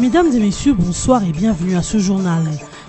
Mesdames et messieurs, bonsoir et bienvenue à ce journal.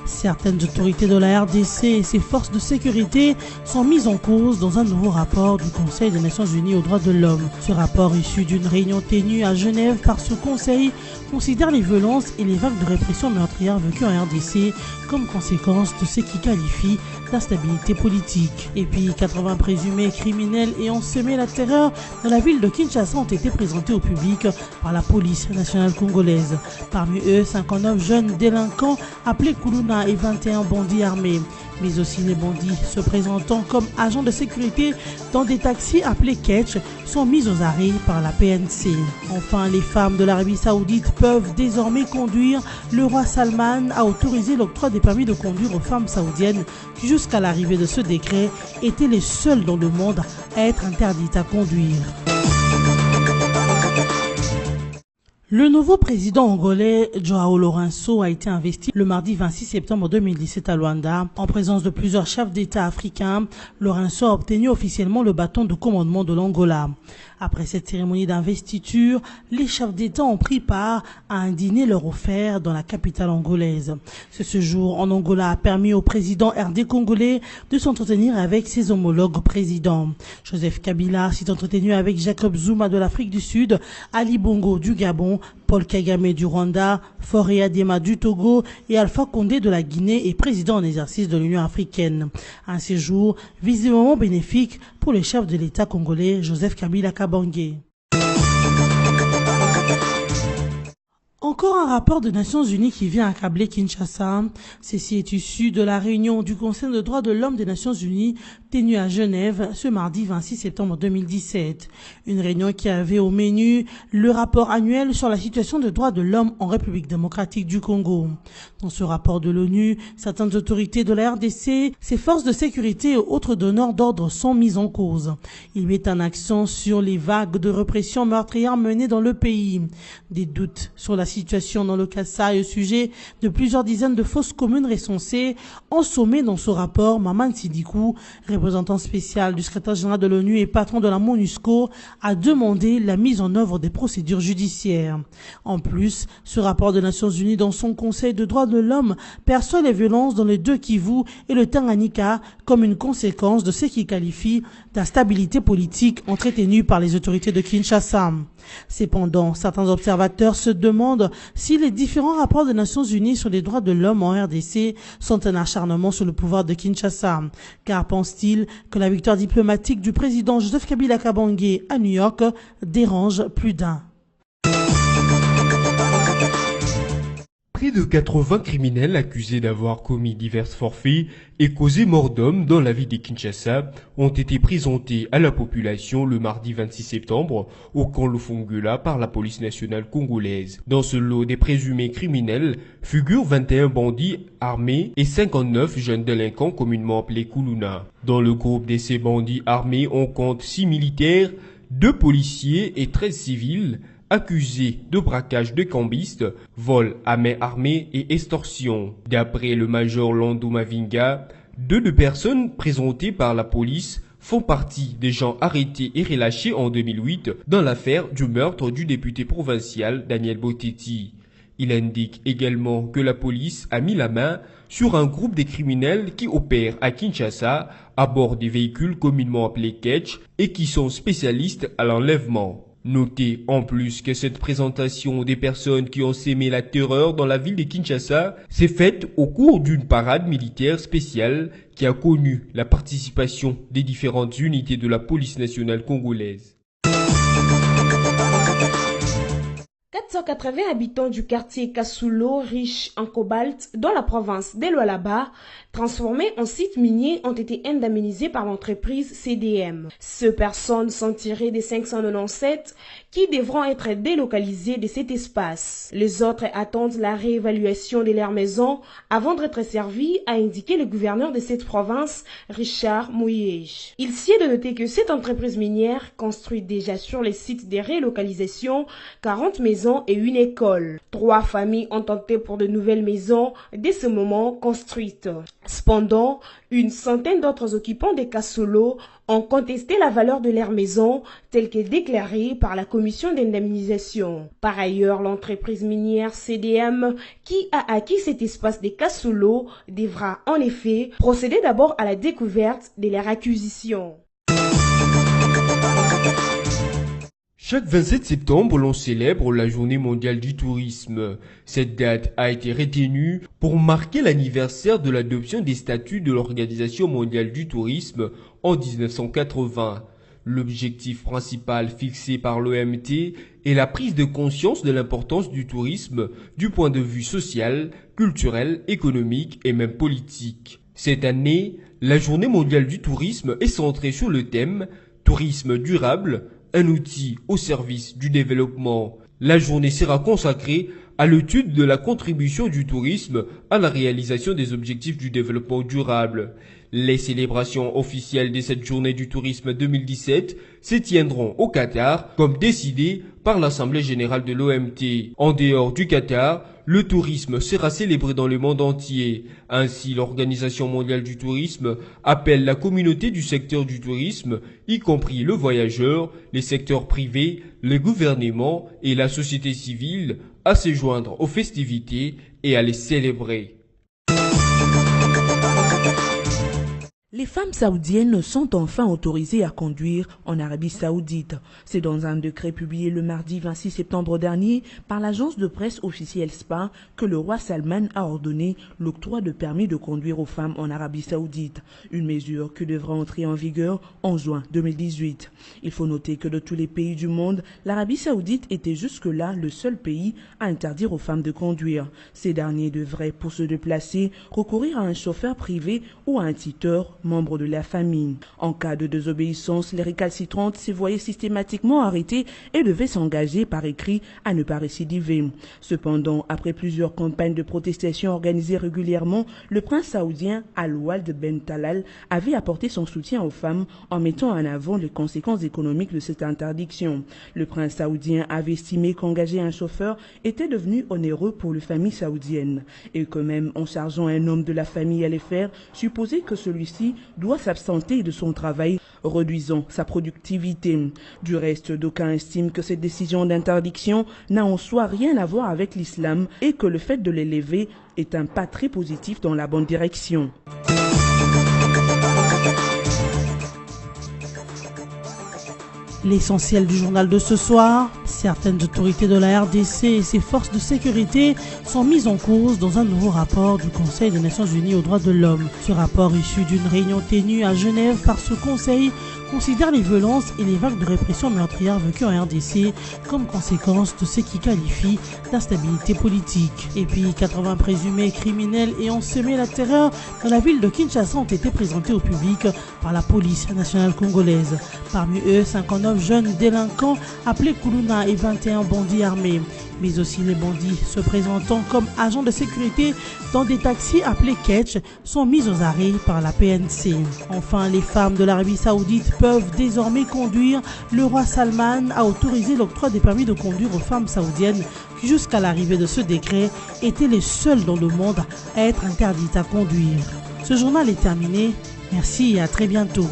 Certaines autorités de la RDC et ses forces de sécurité sont mises en cause dans un nouveau rapport du Conseil des Nations Unies aux droits de l'homme. Ce rapport, issu d'une réunion tenue à Genève par ce conseil, considère les violences et les vagues de répression meurtrières vécues en RDC comme conséquence de ce qui qualifie d'instabilité politique. Et puis 80 présumés criminels ayant semé la terreur dans la ville de Kinshasa ont été présentés au public par la police nationale congolaise. Parmi eux, 59 jeunes délinquants appelés Kuluna et 21 bandits armés, mais aussi les bandits se présentant comme agents de sécurité dans des taxis appelés Ketch sont mis aux arrêts par la PNC. Enfin, les femmes de l'Arabie Saoudite peuvent désormais conduire. Le roi Salman a autorisé l'octroi des permis de conduire aux femmes saoudiennes qui, jusqu'à l'arrivée de ce décret, étaient les seules dans le monde à être interdites à conduire. Le nouveau président angolais, João Lourenço, a été investi le mardi 26 septembre 2017 à Luanda. En présence de plusieurs chefs d'État africains, Lourenço a obtenu officiellement le bâton de commandement de l'Angola. Après cette cérémonie d'investiture, les chefs d'État ont pris part à un dîner leur offert dans la capitale angolaise. Ce séjour en Angola a permis au président RD congolais de s'entretenir avec ses homologues présidents. Joseph Kabila s'est entretenu avec Jacob Zuma de l'Afrique du Sud, Ali Bongo du Gabon, Paul Kagame du Rwanda, Faure Adema du Togo et Alpha Condé de la Guinée et président en exercice de l'Union africaine. Un séjour visiblement bénéfique pour le chef de l'État congolais, Joseph Kabila Kabange. Encore un rapport des Nations Unies qui vient accabler Kinshasa. Ceci est issu de la réunion du Conseil des droits de l'homme des Nations Unies tenue à Genève ce mardi 26 septembre 2017. Une réunion qui avait au menu le rapport annuel sur la situation des droits de l'homme en République démocratique du Congo. Dans ce rapport de l'ONU, certaines autorités de la RDC, ses forces de sécurité et autres donneurs d'ordre sont mises en cause. Il met un accent sur les vagues de répression meurtrière menées dans le pays. Des doutes sur la situation dans le Kasaï au sujet de plusieurs dizaines de fausses communes recensées ont sommé dans ce rapport Maman Sidikou, représentant spécial du secrétaire général de l'ONU et patron de la MONUSCO, a demandé la mise en œuvre des procédures judiciaires. En plus, ce rapport des Nations Unies dans son Conseil de droits de l'homme perçoit les violences dans les deux Kivu et le Tanganyika comme une conséquence de ce qu'il qualifie d'instabilité politique entretenue par les autorités de Kinshasa. Cependant, certains observateurs se demandent si les différents rapports des Nations Unies sur les droits de l'homme en RDC sont un acharnement sur le pouvoir de Kinshasa, car pense-t-il que la victoire diplomatique du président Joseph Kabila Kabange à New York dérange plus d'un. Près de 80 criminels accusés d'avoir commis divers forfaits et causé mort d'hommes dans la ville de Kinshasa ont été présentés à la population le mardi 26 septembre au camp Lufungula par la police nationale congolaise. Dans ce lot des présumés criminels figurent 21 bandits armés et 59 jeunes délinquants communément appelés Kuluna. Dans le groupe de ces bandits armés, on compte 6 militaires, 2 policiers et 13 civils, accusés de braquage de cambistes, vol à main armée et extorsion. D'après le major Lando Mavinga, 2 personnes présentées par la police font partie des gens arrêtés et relâchés en 2008 dans l'affaire du meurtre du député provincial Daniel Botetti. Il indique également que la police a mis la main sur un groupe de criminels qui opèrent à Kinshasa à bord des véhicules communément appelés Ketch et qui sont spécialistes à l'enlèvement. Notez en plus que cette présentation des personnes qui ont sémé la terreur dans la ville de Kinshasa s'est faite au cours d'une parade militaire spéciale qui a connu la participation des différentes unités de la police nationale congolaise. 480 habitants du quartier Kasulo, riche en cobalt, dans la province d'El-Oualaba, transformés en site minier, ont été indemnisés par l'entreprise CDM. Ces personnes sont tirées des 597 qui devront être délocalisées de cet espace. Les autres attendent la réévaluation de leurs maisons avant d'être servis, a indiqué le gouverneur de cette province, Richard Mouyej. Il sied de noter que cette entreprise minière construit déjà sur les sites de relocalisation 40 maisons maisons et une école. 3 familles ont opté pour de nouvelles maisons dès ce moment construites. Cependant, une centaine d'autres occupants des Kasolo ont contesté la valeur de leur maison telle que déclarée par la commission d'indemnisation. Par ailleurs, l'entreprise minière CDM qui a acquis cet espace des Kasolo devra en effet procéder d'abord à la découverte de leur acquisition. Chaque 27 septembre, l'on célèbre la Journée mondiale du tourisme. Cette date a été retenue pour marquer l'anniversaire de l'adoption des statuts de l'Organisation mondiale du tourisme en 1980. L'objectif principal fixé par l'OMT est la prise de conscience de l'importance du tourisme du point de vue social, culturel, économique et même politique. Cette année, la Journée mondiale du tourisme est centrée sur le thème « Tourisme durable », un outil au service du développement. La journée sera consacrée à l'étude de la contribution du tourisme à la réalisation des objectifs du développement durable. Les célébrations officielles de cette journée du tourisme 2017 se tiendront au Qatar, comme décidé par l'Assemblée générale de l'OMT. En dehors du Qatar, le tourisme sera célébré dans le monde entier. Ainsi, l'Organisation mondiale du tourisme appelle la communauté du secteur du tourisme, y compris le voyageur, les secteurs privés, les gouvernements et la société civile, à se joindre aux festivités et à les célébrer. Les femmes saoudiennes sont enfin autorisées à conduire en Arabie Saoudite. C'est dans un décret publié le mardi 26 septembre dernier par l'agence de presse officielle SPA que le roi Salman a ordonné l'octroi de permis de conduire aux femmes en Arabie Saoudite, une mesure qui devra entrer en vigueur en juin 2018. Il faut noter que de tous les pays du monde, l'Arabie Saoudite était jusque-là le seul pays à interdire aux femmes de conduire. Ces derniers devraient, pour se déplacer, recourir à un chauffeur privé ou à un tuteur membre de la famille. En cas de désobéissance, les récalcitrantes se voyaient systématiquement arrêtées et devaient s'engager par écrit à ne pas récidiver. Cependant, après plusieurs campagnes de protestation organisées régulièrement, le prince saoudien Al-Walid Ben Talal avait apporté son soutien aux femmes en mettant en avant les conséquences économiques de cette interdiction. Le prince saoudien avait estimé qu'engager un chauffeur était devenu onéreux pour les familles saoudiennes et que même en chargeant un homme de la famille à les faire, supposer que celui-ci doit s'absenter de son travail, réduisant sa productivité. Du reste, d'aucuns estiment que cette décision d'interdiction n'a en soi rien à voir avec l'islam et que le fait de l'élever est un pas très positif dans la bonne direction. L'essentiel du journal de ce soir, certaines autorités de la RDC et ses forces de sécurité sont mises en cause dans un nouveau rapport du Conseil des Nations Unies aux droits de l'homme. Ce rapport issu d'une réunion tenue à Genève par ce conseil considère les violences et les vagues de répression meurtrières vécues en RDC comme conséquence de ce qui qualifie d'instabilité politique. Et puis 80 présumés criminels ayant semé la terreur dans la ville de Kinshasa ont été présentés au public par la police nationale congolaise. Parmi eux, 59 jeunes délinquants appelés Kuluna et 21 bandits armés, mais aussi les bandits se présentant comme agents de sécurité dans des taxis appelés Ketch sont mis aux arrêts par la PNC. Enfin, les femmes de l'Arabie Saoudite peuvent désormais conduire. Le roi Salman a autorisé l'octroi des permis de conduire aux femmes saoudiennes qui, jusqu'à l'arrivée de ce décret, étaient les seules dans le monde à être interdites à conduire. Ce journal est terminé. Merci et à très bientôt.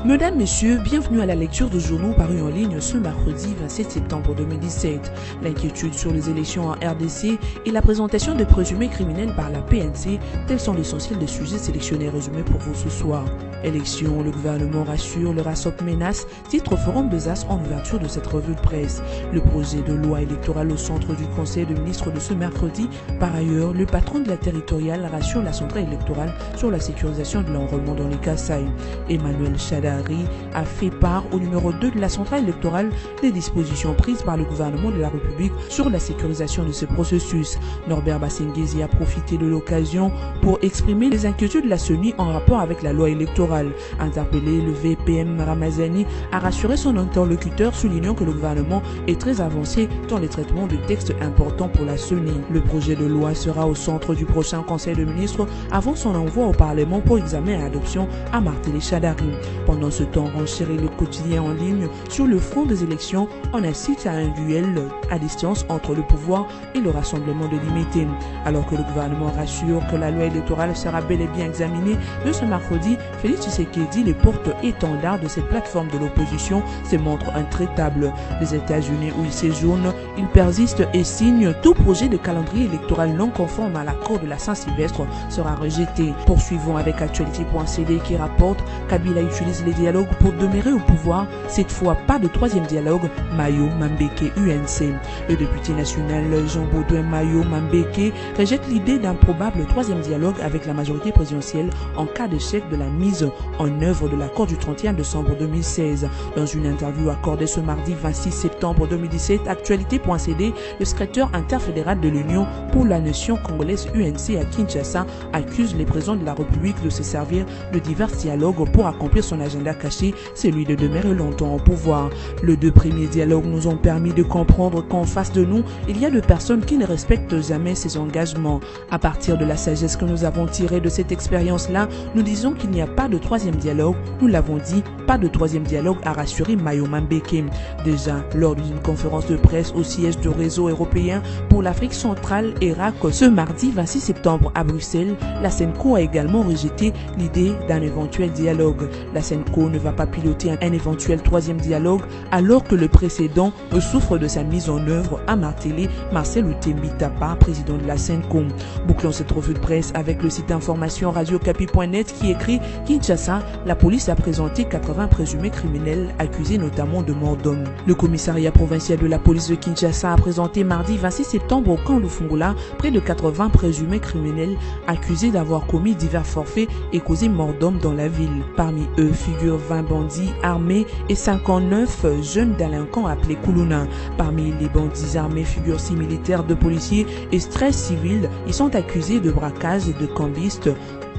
Mesdames, Messieurs, bienvenue à la lecture de journaux parus en ligne ce mercredi 27 septembre 2017. L'inquiétude sur les élections en RDC et la présentation de présumés criminels par la PNC, tels sont l'essentiel des sujets sélectionnés et résumés pour vous ce soir. Élections, le gouvernement rassure, le RASOP menace, titre au Forum des As en ouverture de cette revue de presse. Le projet de loi électorale au centre du Conseil de ministres de ce mercredi. Par ailleurs, le patron de la territoriale rassure la centrale électorale sur la sécurisation de l'enrôlement dans les Kasaï. Emmanuel Chadari a fait part au numéro 2 de la centrale électorale des dispositions prises par le gouvernement de la République sur la sécurisation de ce processus. Norbert Bassengezi a profité de l'occasion pour exprimer les inquiétudes de la CENI en rapport avec la loi électorale. Interpellé, le VPM Ramazani a rassuré son interlocuteur, soulignant que le gouvernement est très avancé dans les traitements de textes importants pour la CENI. Le projet de loi sera au centre du prochain Conseil de ministres avant son envoi au Parlement pour examen et adoption à Martelly-Chadari. Pendant ce temps, renchérit le quotidien en ligne sur le front des élections, on assiste à un duel à distance entre le pouvoir et le Rassemblement de l'Imité. Alors que le gouvernement rassure que la loi électorale sera bel et bien examinée de ce mercredi, Félix Tshisekedi, le porte-étendard de cette plateforme de l'opposition, se montre intraitable. Les États-Unis où il séjourne, il persiste et signe tout projet de calendrier électoral non conforme à l'accord de la Saint-Sylvestre sera rejeté. Poursuivons avec actualité.cd qui rapporte Kabila utilise les dialogues pour demeurer au pouvoir. Cette fois, pas de troisième dialogue. Mayo Mambeke UNC. Le député national Jean Baudouin Mayo Mambeke rejette l'idée d'un probable troisième dialogue avec la majorité présidentielle en cas d'échec de la mise en œuvre de l'accord du 31 décembre 2016. Dans une interview accordée ce mardi 26 septembre 2017, actualité.cd, le secrétaire interfédéral de l'Union pour la nation congolaise UNC à Kinshasa accuse les présidents de la République de se servir de divers dialogues pour accomplir son agenda caché, celui de demeurer longtemps au pouvoir. Les deux premiers dialogues nous ont permis de comprendre qu'en face de nous, il y a des personnes qui ne respectent jamais ses engagements. À partir de la sagesse que nous avons tirée de cette expérience-là, nous disons qu'il n'y a pas de troisième dialogue. Nous l'avons dit, pas de troisième dialogue, a rassuré Mayo Mambeke. Déjà, lors d'une conférence de presse au siège du réseau européen pour l'Afrique centrale, ERAC, ce mardi 26 septembre à Bruxelles, la SENCO a également rejeté l'idée d'un éventuel dialogue. La SENCO ne va pas piloter un éventuel troisième dialogue alors que le précédent souffre de sa mise en œuvre, a martelé Marcel Outembi-Tapa, président de la SENCO. Bouclons cette revue de presse avec le site d'information radiocapi.net qui écrit Kinshasa, la police a présenté 80 présumés criminels accusés notamment de mort d'homme. Le commissariat provincial de la police de Kinshasa a présenté mardi 26 septembre au camp Lufungula près de 80 présumés criminels accusés d'avoir commis divers forfaits et causé mort d'homme dans la ville. Parmi eux figurent 20 bandits armés et 59 jeunes délinquants appelés Kuluna. Parmi les bandits armés figurent 6 militaires, 2 policiers et 13 civils. Ils sont accusés de braquage et de cambistes,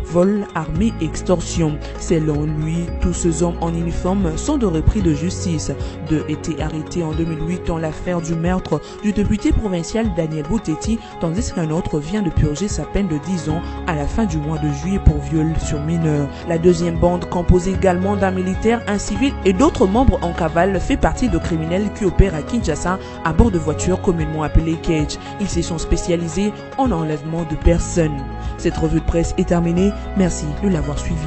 vol, armée, extorsion. Selon lui, tous ces hommes en uniforme sont de repris de justice. 2 étaient arrêtés en 2008 dans l'affaire du meurtre du député provincial Daniel Bouteti, tandis qu'un autre vient de purger sa peine de 10 ans à la fin du mois de juillet pour viol sur mineur. La deuxième bande, composée également d'un militaire, un civil et d'autres membres en cavale, fait partie de criminels qui opèrent à Kinshasa à bord de voitures communément appelées cage. Ils se sont spécialisés en enlèvement de personnes. Cette revue de presse est terminée. Merci de l'avoir suivi.